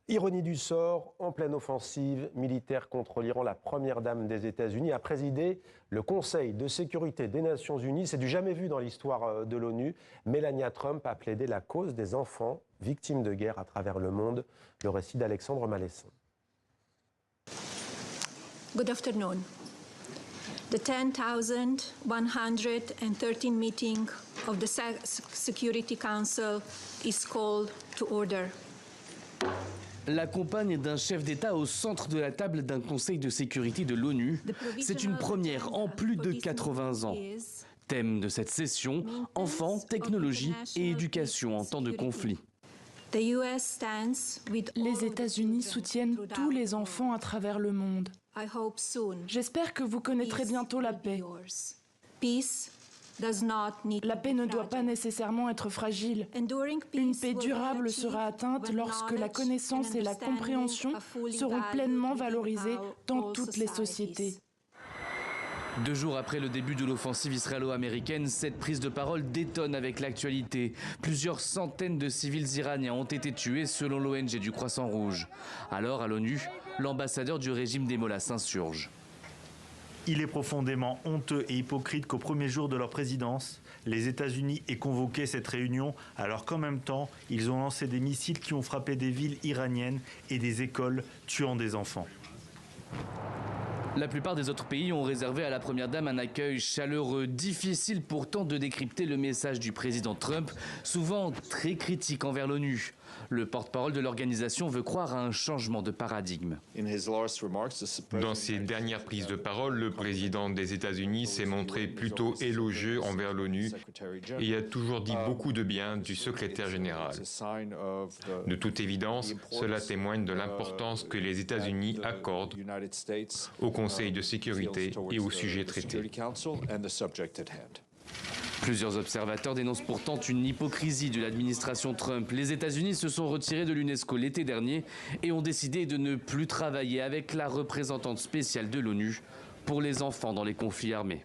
Ironie du sort, en pleine offensive militaire contre l'Iran, la première dame des États-Unis a présidé le Conseil de sécurité des Nations Unies. C'est du jamais vu dans l'histoire de l'ONU. Melania Trump a plaidé la cause des enfants victimes de guerre à travers le monde. Le récit d'Alexandre Malesson. Good afternoon. The 10,113 meeting of the Security Council is called to order. La compagne d'un chef d'État au centre de la table d'un conseil de sécurité de l'ONU, c'est une première en plus de 80 ans. Thème de cette session, enfants, technologie et éducation en temps de conflit. Les États-Unis soutiennent tous les enfants à travers le monde. J'espère que vous connaîtrez bientôt la paix. La paix ne doit pas nécessairement être fragile. Une paix durable sera atteinte lorsque la connaissance et la compréhension seront pleinement valorisées dans toutes les sociétés. 2 jours après le début de l'offensive israélo-américaine, cette prise de parole détonne avec l'actualité. Plusieurs centaines de civils iraniens ont été tués selon l'ONG du Croissant Rouge. Alors, à l'ONU, l'ambassadeur du régime des Mollahs s'insurge. Il est profondément honteux et hypocrite qu'au premier jour de leur présidence, les États-Unis aient convoqué cette réunion alors qu'en même temps, ils ont lancé des missiles qui ont frappé des villes iraniennes et des écoles, tuant des enfants. La plupart des autres pays ont réservé à la première dame un accueil chaleureux. Difficile pourtant de décrypter le message du président Trump, souvent très critique envers l'ONU. Le porte-parole de l'organisation veut croire à un changement de paradigme. Dans ses dernières prises de parole, le président des États-Unis s'est montré plutôt élogieux envers l'ONU et a toujours dit beaucoup de bien du secrétaire général. De toute évidence, cela témoigne de l'importance que les États-Unis accordent au Conseil de sécurité et aux sujets traités. Plusieurs observateurs dénoncent pourtant une hypocrisie de l'administration Trump. Les États-Unis se sont retirés de l'UNESCO l'été dernier et ont décidé de ne plus travailler avec la représentante spéciale de l'ONU pour les enfants dans les conflits armés.